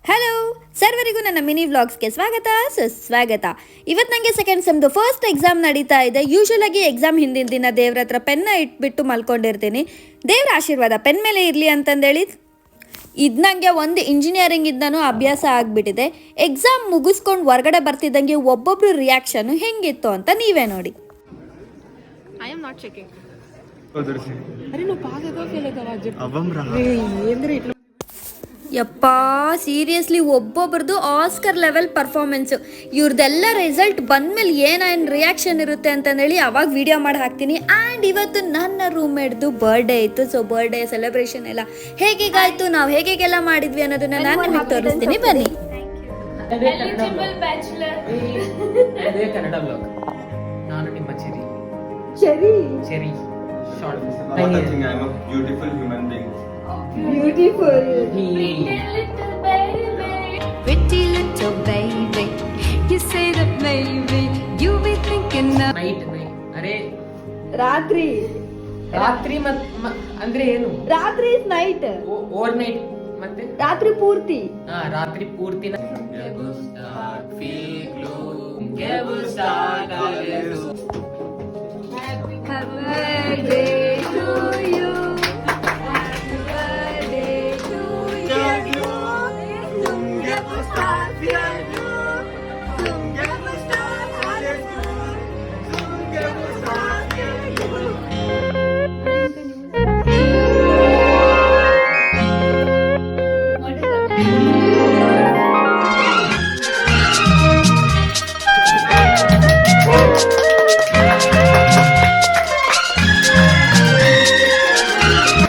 Hello ಸರ್ವರಿಗೂ ನನ್ನ mini ವ್ಲಾಗ್ಸ್ಗೆ ಸುಸ್ವಾಗತ. ಇವತ್ತು ನನಗೆ ಸೆಕೆಂಡ್ ಸೆಮ್ದು ಫಸ್ಟ್ ಎಕ್ಸಾಮ್ ನಡೀತಾ ಇದೆ. ಯೂಶುವಲ್ ಆಗಿ ಎಕ್ಸಾಮ್ ಹಿಂದಿನ ದಿನ ದೇವ್ರ ಹತ್ರ ಪೆನ್ನ ಇಟ್ಬಿಟ್ಟು ಮಲ್ಕೊಂಡಿರ್ತೀನಿ. ದೇವ್ರ ಆಶೀರ್ವಾದ ಪೆನ್ ಮೇಲೆ ಇರಲಿ ಅಂತಂದೇಳಿ ಇದು ನನಗೆ ಒಂದು ಇಂಜಿನಿಯರಿಂಗ್ ಇಂದನೂ ಅಭ್ಯಾಸ ಆಗಿಬಿಟ್ಟಿದೆ. ಎಕ್ಸಾಮ್ ಮುಗಿಸ್ಕೊಂಡು ಹೊರಗಡೆ ಬರ್ತಿದ್ದಂಗೆ ಒಬ್ಬೊಬ್ರು ರಿಯಾಕ್ಷನ್ ಹೆಂಗಿತ್ತು ಅಂತ ನೀವೇ ನೋಡಿ. I am not checking. ಯಪ್ಪಾ ಸೀರಿಯಸ್ಲಿ ಒಬ್ಬೊಬ್ರದ್ದು ಆಸ್ಕರ್ ಲೆವೆಲ್ ಪರ್ಫಾರ್ಮೆನ್ಸು. ಇವ್ರದ್ದೆಲ್ಲ ರಿಸಲ್ಟ್ ಬಂದಮೇಲೆ ಏನೇನು ರಿಯಾಕ್ಷನ್ ಇರುತ್ತೆ ಅಂತಂದೇಳಿ ಅವಾಗ ವಿಡಿಯೋ ಮಾಡಿ ಹಾಕ್ತೀನಿ. ಆ್ಯಂಡ್ ಇವತ್ತು ನನ್ನ ರೂಮ್ಮೇಟ್ದು ಬರ್ಡೇ ಇತ್ತು. ಸೊ ಬರ್ಡೇ ಸೆಲೆಬ್ರೇಷನ್ ಎಲ್ಲ ಹೇಗಾಯಿತು, ನಾವು ಹೇಗೆಲ್ಲ ಮಾಡಿದ್ವಿ ಅನ್ನೋದನ್ನ ನಾನು ನಿಮಗೆ ತೋರಿಸ್ತೀನಿ, ಬನ್ನಿ. ನಾನು ನಿಮ್ಮ cherry cherry short What I think I am a beautiful human being. Beautiful Pretty little baby, you say that maybe you be thinking of night ಅರೆ ರಾತ್ರಿ ರಾತ್ರಿ ಅಂದ್ರೆ ಏನು ರಾತ್ರಿ ನೈಟ್, ಓವರ್ ನೈಟ್ ಮತ್ತೆ ರಾತ್ರಿ ಪೂರ್ತಿ. ರಾತ್ರಿ ಪೂರ್ತಿ birthday